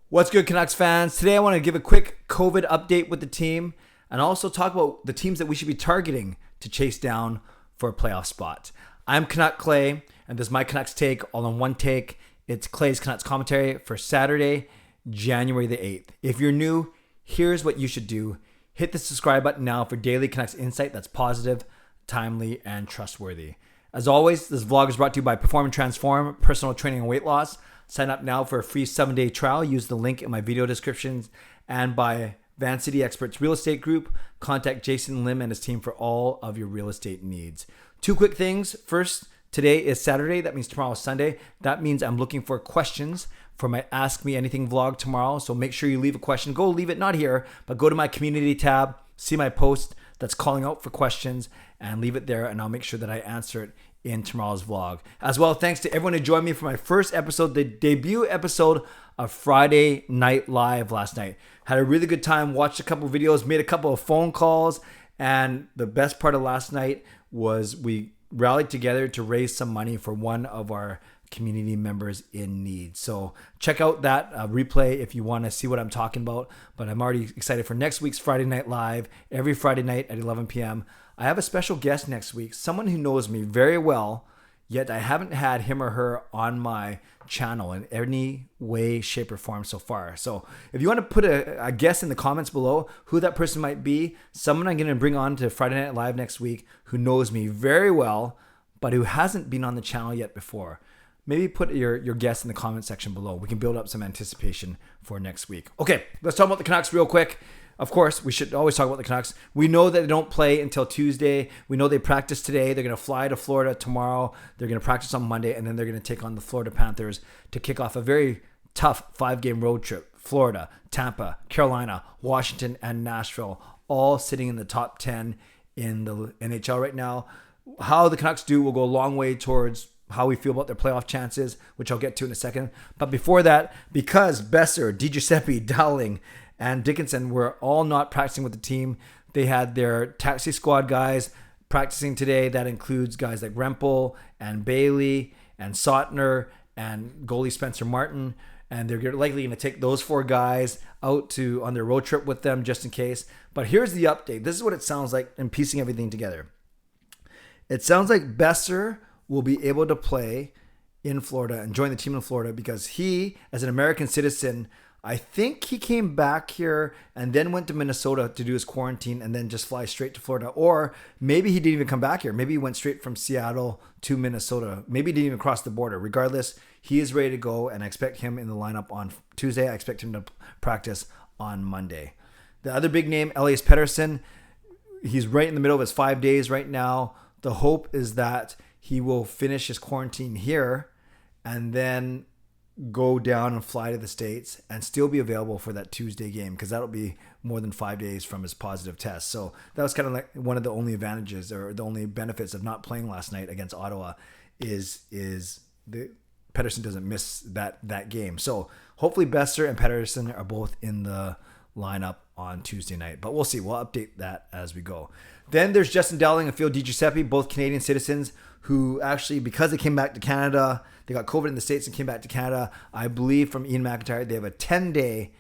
What's good, Canucks fans? Today I want to give a quick COVID update with the team and also talk about the teams that we should be targeting to chase down for a playoff spot. I'm Canuck Clay, and this is my Canucks take all in one take. It's Clay's Canucks commentary for Saturday, January the 8th. If you're new, here's what you should do. Hit the subscribe button now for daily Canucks insight that's positive, timely, and trustworthy. As always, this vlog is brought to you by Perform and Transform, personal training and weight loss. Sign up now for a free 7-day trial. Use the link in my video descriptions. And by Van City Experts Real Estate Group. Contact Jason Lim and his team for all of your real estate needs. Two quick things. First, today is Saturday. That means tomorrow is Sunday. That means I'm looking for questions for my Ask Me Anything vlog tomorrow. So make sure you leave a question. Go leave it, not here, but go to my community tab. See my post that's calling out for questions and leave it there. And I'll make sure that I answer it in tomorrow's vlog. As well, thanks to everyone who joined me for my first episode, the debut episode of Friday Night Live last night. Had a really good time, watched a couple videos, made a couple of phone calls, and the best part of last night was we rallied together to raise some money for one of our community members in need. So check out that replay if you want to see what I'm talking about. But I'm already excited for next week's Friday Night Live, every Friday night at 11 p.m. I have a special guest next week, someone who knows me very well, yet I haven't had him or her on my channel in any way, shape, or form so far. So if you want to put a guess in the comments below who that person might be, someone I'm going to bring on to Friday Night Live next week who knows me very well, but who hasn't been on the channel yet before. Maybe put your guess in the comment section below. We can build up some anticipation for next week. Okay, let's talk about the Canucks real quick. Of course, we should always talk about the Canucks. We know that they don't play until Tuesday. We know they practice today. They're going to fly to Florida tomorrow. They're going to practice on Monday, and then they're going to take on the Florida Panthers to kick off a very tough 5-game road trip. Florida, Tampa, Carolina, Washington, and Nashville, all sitting in the top 10 in the NHL right now. How the Canucks do will go a long way towards how we feel about their playoff chances, which I'll get to in a second. But before that, because Boeser, Giuseppe, Dowling, and Dickinson were all not practicing with the team, they had their taxi squad guys practicing today. That includes guys like Rempel and Bailey and Sautner and goalie Spencer Martin. And they're likely going to take those 4 guys out on their road trip with them just in case. But here's the update. This is what it sounds like in piecing everything together. It sounds like Boeser will be able to play in Florida and join the team in Florida because he, as an American citizen, I think he came back here and then went to Minnesota to do his quarantine and then just fly straight to Florida. Or maybe he didn't even come back here. Maybe he went straight from Seattle to Minnesota. Maybe he didn't even cross the border. Regardless, he is ready to go, and I expect him in the lineup on Tuesday. I expect him to practice on Monday. The other big name, Elias Pedersen, he's right in the middle of his 5 days right now. The hope is that he will finish his quarantine here and then go down and fly to the States and still be available for that Tuesday game because that'll be more than 5 days from his positive test. So that was kind of like one of the only advantages or the only benefits of not playing last night against Ottawa is the Pettersson doesn't miss that game. So hopefully Boeser and Pettersson are both in the lineup on Tuesday night, but we'll see. We'll update that as we go. Then there's Justin Dowling and Phil DiGiuseppe, both Canadian citizens who actually, because they came back to Canada, they got COVID in the States and came back to Canada. I believe from Ian McIntyre, they have a 10-day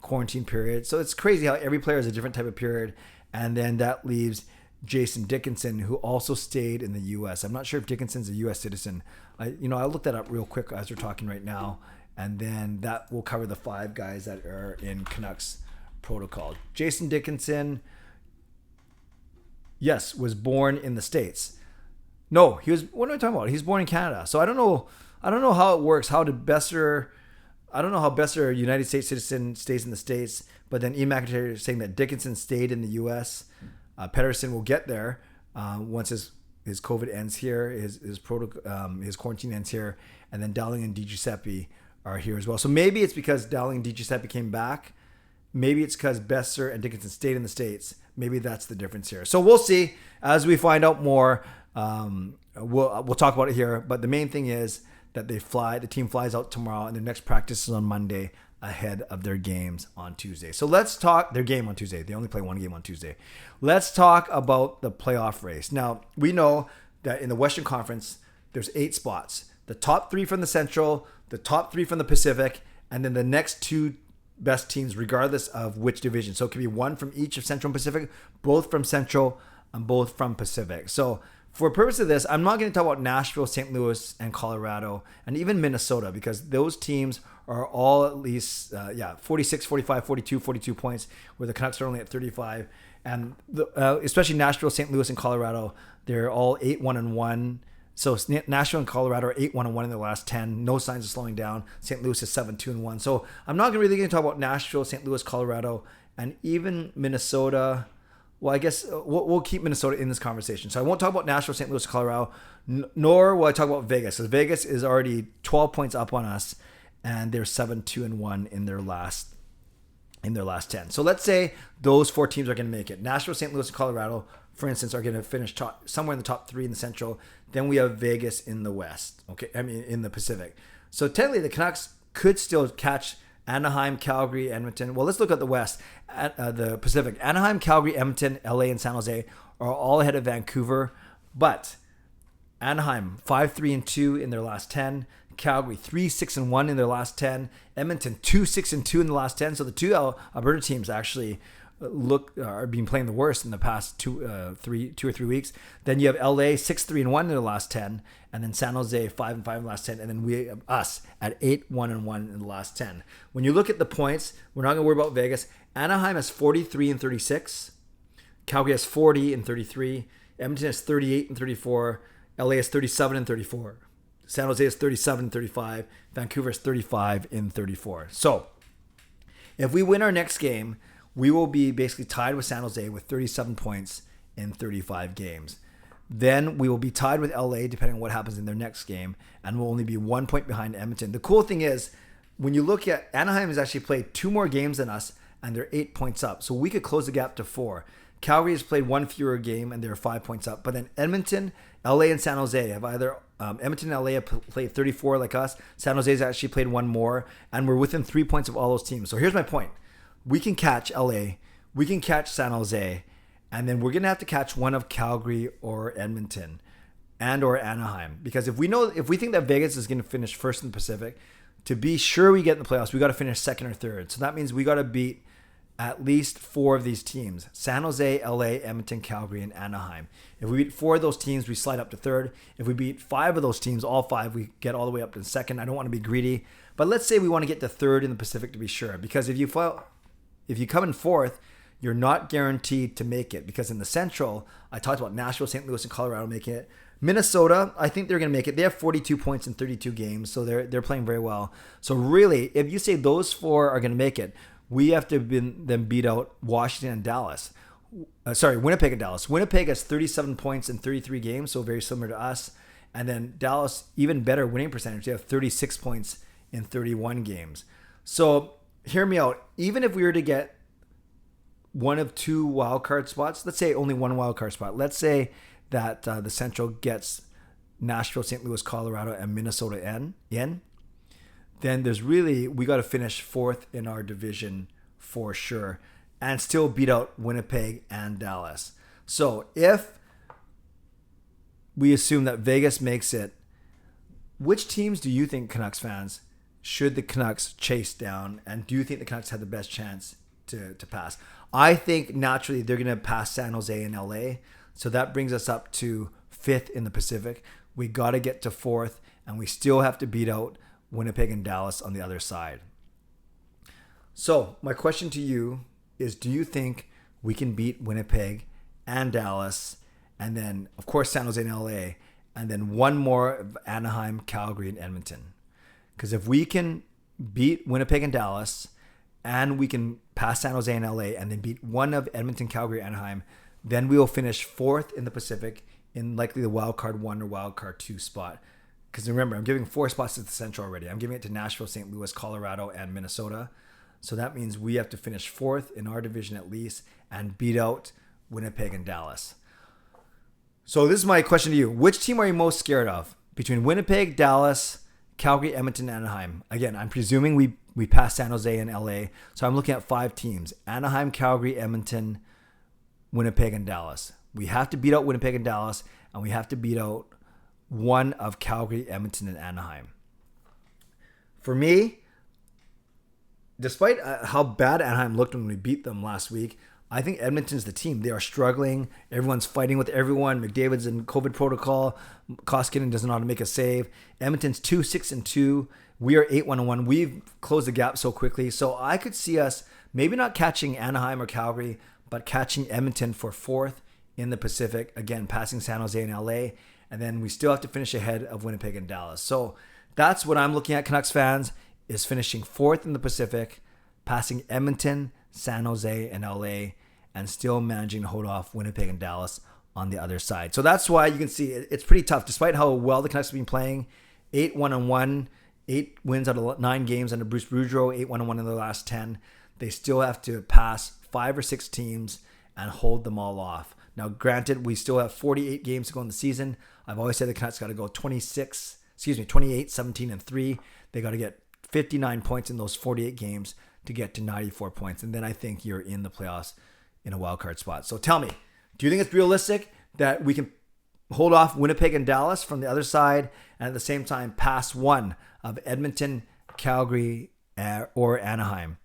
quarantine period. So it's crazy how every player has a different type of period. And then that leaves Jason Dickinson, who also stayed in the U.S. I'm not sure if Dickinson's a U.S. citizen. I'll look that up real quick as we're talking right now. And then that will cover the 5 guys that are in Canucks protocol. Jason Dickinson, yes, was born in the States. No, what am I talking about? He's born in Canada. So I don't know how it works. I don't know how Boeser, a United States citizen, stays in the States. But then Ian McIntyre is saying that Dickinson stayed in the U.S. Pettersson will get there once his COVID ends here, his quarantine ends here, and then Dowling and DiGiuseppe are here as well. So maybe it's because Dowling and DiGiuseppe came back. Maybe it's because Boeser and Dickinson stayed in the States. Maybe that's the difference here. So we'll see as we find out more. We'll talk about it here. But the main thing is that the team flies out tomorrow, and their next practice is on Monday ahead of their games on Tuesday. So let's talk their game on Tuesday. They only play one game on Tuesday. Let's talk about the playoff race. Now, we know that in the Western Conference, there's 8 spots. The top 3 from the Central, the top 3 from the Pacific, and then the next 2 best teams regardless of which division. So it could be one from each of Central and Pacific, both from Central and both from Pacific. So for purpose of this, I'm not going to talk about Nashville, St. Louis, and Colorado, and even Minnesota, because those teams are all at least 46, 45, 42 points, where the Canucks are only at 35. And especially Nashville, St. Louis, and Colorado, they're all 8-1-1. So Nashville and Colorado are 8-1-1 in the last 10. No signs of slowing down. St. Louis is 7-2-1. So I'm not really going to talk about Nashville, St. Louis, Colorado, and even Minnesota. Well, I guess we'll keep Minnesota in this conversation. So I won't talk about Nashville, St. Louis, Colorado, nor will I talk about Vegas. Because Vegas is already 12 points up on us, and they're 7-2-1 in their last 10. So let's say those four teams are going to make it. Nashville, St. Louis, and Colorado, for instance, are going to finish somewhere in the top 3 in the Central. Then we have Vegas in the West. Okay, I mean in the Pacific. So technically, the Canucks could still catch Anaheim, Calgary, Edmonton. Well, let's look at the West, the Pacific. Anaheim, Calgary, Edmonton, LA, and San Jose are all ahead of Vancouver. But Anaheim 5-3-2 in their last 10. Calgary 3-6-1 in their last 10. Edmonton 2-6-2 in the last 10. So the two Alberta teams actually are being playing the worst in the past 2 or 3 weeks. Then you have LA 6-3-1 in the last 10, and then San Jose 5-5 in the last 10, and then we have us at 8-1-1 in the last 10. When you look at the points, we're not going to worry about Vegas. Anaheim has 43-36. Calgary has 40-33. Edmonton has 38-34. LA has 37-34. San Jose is 37-35. Vancouver is 35-34. So if we win our next game, we will be basically tied with San Jose with 37 points in 35 games. Then we will be tied with LA depending on what happens in their next game, and we'll only be 1 point behind Edmonton. The cool thing is, when you look at Anaheim has actually played 2 more games than us, and they're 8 points up. So we could close the gap to 4. Calgary has played 1 fewer game, and they're 5 points up. But then Edmonton, LA, and San Jose have either Edmonton and LA have played 34 like us. San Jose has actually played 1 more, and we're within 3 points of all those teams. So here's my point. We can catch LA, we can catch San Jose, and then we're going to have to catch one of Calgary or Edmonton and or Anaheim. Because if we think that Vegas is going to finish first in the Pacific, to be sure we get in the playoffs, we got to finish second or third. So that means we got to beat at least 4 of these teams: San Jose, LA, Edmonton, Calgary, and Anaheim. If we beat 4 of those teams, we slide up to third. If we beat 5 of those teams, all 5, we get all the way up to second. I don't want to be greedy, but let's say we want to get to third in the Pacific to be sure. Because if you come in fourth, you're not guaranteed to make it. Because in the Central, I talked about Nashville, St. Louis, and Colorado making it. Minnesota, I think they're going to make it. They have 42 points in 32 games, so they're playing very well. So really, if you say those 4 are going to make it, we have to then beat out Washington and Dallas. Winnipeg and Dallas. Winnipeg has 37 points in 33 games, so very similar to us. And then Dallas, even better winning percentage. They have 36 points in 31 games. So hear me out. Even if we were to get one of 2 wildcard spots, let's say only 1 wildcard spot. Let's say that the Central gets Nashville, St. Louis, Colorado, and Minnesota in. Then we got to finish 4th in our division for sure and still beat out Winnipeg and Dallas. So if we assume that Vegas makes it, which teams do you think, Canucks fans, should the Canucks chase down, and do you think the Canucks have the best chance to pass? I think naturally they're going to pass San Jose and LA. So that brings us up to 5th in the Pacific. We got to get to 4th, and we still have to beat out Winnipeg and Dallas on the other side. So my question to you is, do you think we can beat Winnipeg and Dallas, and then of course San Jose and LA, and then one more of Anaheim, Calgary, and Edmonton? Because if we can beat Winnipeg and Dallas, and we can pass San Jose and LA, and then beat one of Edmonton, Calgary, Anaheim, then we will finish 4th in the Pacific in likely the wildcard 1 or wildcard 2 spot. Because remember, I'm giving 4 spots to the Central already. I'm giving it to Nashville, St. Louis, Colorado, and Minnesota. So that means we have to finish 4th in our division at least and beat out Winnipeg and Dallas. So this is my question to you. Which team are you most scared of between Winnipeg, Dallas, Calgary, Edmonton, Anaheim? Again, I'm presuming we pass San Jose and LA. So I'm looking at 5 teams: Anaheim, Calgary, Edmonton, Winnipeg, and Dallas. We have to beat out Winnipeg and Dallas, and we have to beat out one of Calgary, Edmonton, and Anaheim. For me, despite how bad Anaheim looked when we beat them last week, I think Edmonton's the team. They are struggling. Everyone's fighting with everyone. McDavid's in COVID protocol. Koskinen doesn't know how to make a save. Edmonton's 2-6-2. We are 8-1-1. We've closed the gap so quickly. So I could see us maybe not catching Anaheim or Calgary, but catching Edmonton for fourth in the Pacific. Again, passing San Jose and LA. And then we still have to finish ahead of Winnipeg and Dallas. So that's what I'm looking at, Canucks fans, is finishing fourth in the Pacific, passing Edmonton, San Jose, and LA, and still managing to hold off Winnipeg and Dallas on the other side. So that's why you can see it's pretty tough. Despite how well the Canucks have been playing, 8-1-1, 8 wins out of 9 games under Bruce Boudreau, 8-1-1 in the last 10. They still have to pass 5 or 6 teams and hold them all off. Now, granted, we still have 48 games to go in the season. I've always said the Canucks got to go 28, 17, and 3. They got to get 59 points in those 48 games to get to 94 points. And then I think you're in the playoffs in a wild card spot. So tell me, do you think it's realistic that we can hold off Winnipeg and Dallas from the other side and at the same time pass one of Edmonton, Calgary, or Anaheim?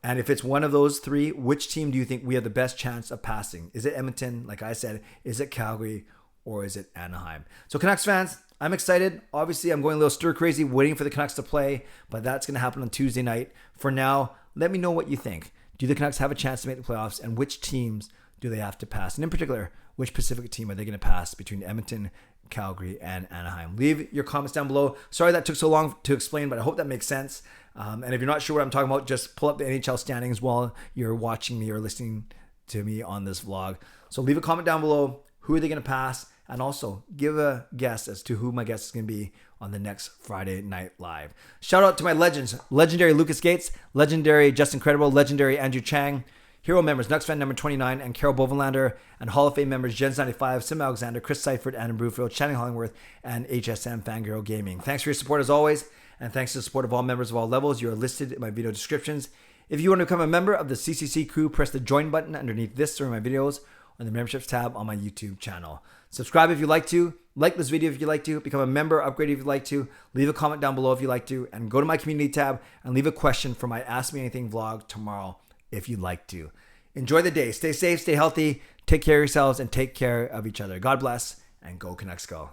And if it's one of those three, which team do you think we have the best chance of passing? Is it Edmonton, like I said? Is it Calgary, or is it Anaheim? So Canucks fans, I'm excited. Obviously, I'm going a little stir crazy waiting for the Canucks to play, but that's going to happen on Tuesday night. For now, let me know what you think. Do the Canucks have a chance to make the playoffs, and which teams do they have to pass? And in particular, which Pacific team are they going to pass between Edmonton, Calgary, and Anaheim? Leave your comments down below. Sorry that took so long to explain, but I hope that makes sense. And if you're not sure what I'm talking about, just pull up the NHL standings while you're watching me or listening to me on this vlog. So leave a comment down below. Who are they going to pass? And also give a guess as to who my guest is going to be on the next Friday Night Live. Shout out to my legends. Legendary Lucas Gates, legendary Justin Credible, legendary Andrew Chang, hero members Nucks fan number 29 and Carol Bovenlander, and Hall of Fame members Jens 95, Sim Alexander, Chris Seifert, Adam Brewfield, Channing Hollingworth, and HSM Fangirl Gaming. Thanks for your support as always, and thanks to the support of all members of all levels. You are listed in my video descriptions. If you want to become a member of the CCC Crew, press the join button underneath this or my videos or the memberships tab on my YouTube channel. Subscribe if you like to, like this video if you like to, become a member, upgrade if you like to, leave a comment down below if you like to, and go to my community tab and leave a question for my Ask Me Anything vlog tomorrow if you'd like to. Enjoy the day. Stay safe, stay healthy, take care of yourselves, and take care of each other. God bless, and go Canucks go.